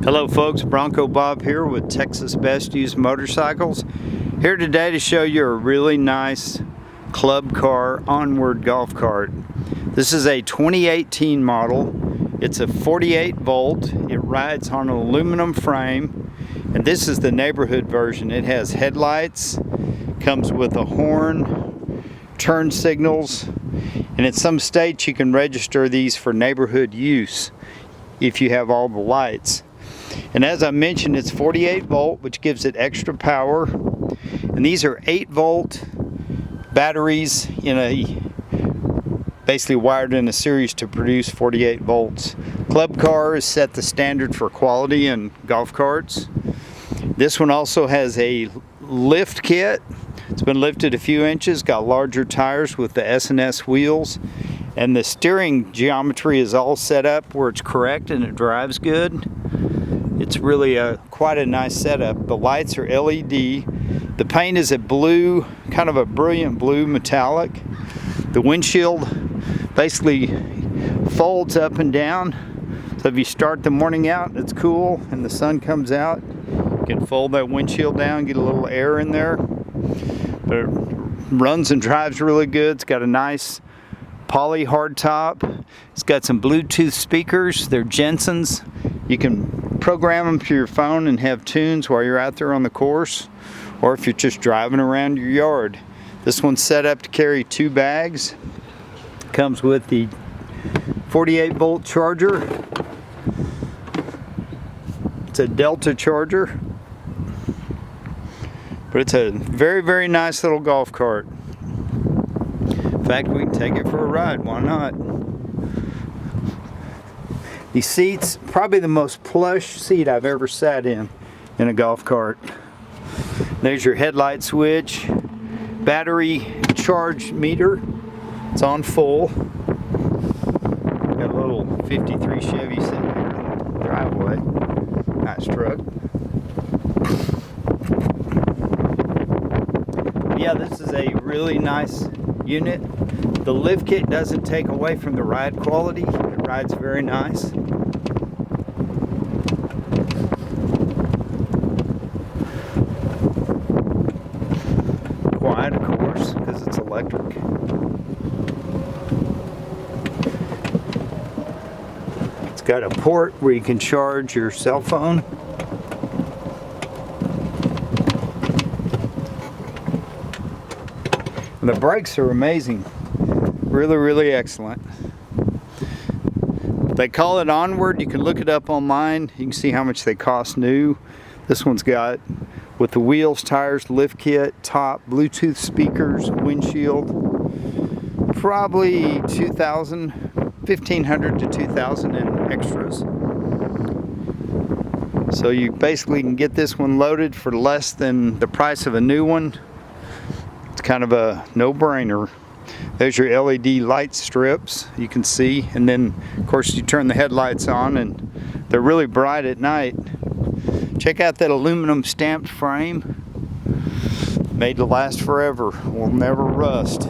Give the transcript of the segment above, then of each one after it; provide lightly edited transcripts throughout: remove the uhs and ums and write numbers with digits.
Hello folks, Bronco Bob here with Texas Best Used Motorcycles. Here today to show you a really nice Club Car Onward golf cart. This is a 2018 model. It's a 48 volt. It rides on an aluminum frame, and this is the neighborhood version. It has headlights, comes with a horn, turn signals, and in some states you can register these for neighborhood use if you have all the lights. And as I mentioned, it's 48 volt, which gives it extra power. And these are 8 volt batteries basically wired in a series to produce 48 volts. Club Car has set the standard for quality in golf carts. This one also has a lift kit. It's been lifted a few inches, got larger tires with the S&S wheels. And the steering geometry is all set up where it's correct and it drives good. It's really quite a nice setup. The lights are LED. The paint is a blue, kind of a brilliant blue metallic. The windshield basically folds up and down. So if you start the morning out, it's cool, and the sun comes out, you can fold that windshield down, get a little air in there. But it runs and drives really good. It's got a nice poly hardtop. It's got some Bluetooth speakers. They're Jensen's. You can program them to your phone and have tunes while you're out there on the course, or if you're just driving around your yard. This one's set up to carry 2 bags. Comes with the 48 volt charger. It's a Delta charger, but it's a very, very nice little golf cart. In fact, we can take it for a ride, why not? These seats, probably the most plush seat I've ever sat in a golf cart. There's your headlight switch, battery charge meter. It's on full. Got a little 53 Chevy sitting here in the driveway. Nice truck. Yeah, this is a really nice unit. The lift kit doesn't take away from the ride quality. It rides very nice. Quiet, of course, because it's electric. It's got a port where you can charge your cell phone. And the brakes are amazing. Really, really excellent. They call it Onward. You can look it up online. You can see how much they cost new. This one's got, with the wheels, tires, lift kit, top, Bluetooth speakers, windshield, probably $1,500 to $2,000 in extras. So you basically can get this one loaded for less than the price of a new one. It's kind of a no-brainer. There's your LED light strips, you can see, and then of course you turn the headlights on and they're really bright at night. Check out that aluminum stamped frame, made to last forever, will never rust.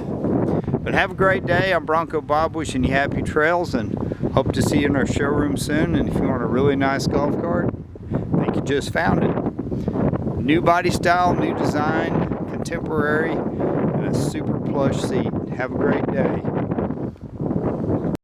But have a great day. I'm Bronco Bob, wishing you happy trails, and hope to see you in our showroom soon. And if you want a really nice golf cart, I think you just found it. New body style, new design, contemporary, and a super plush seat. Have a great day.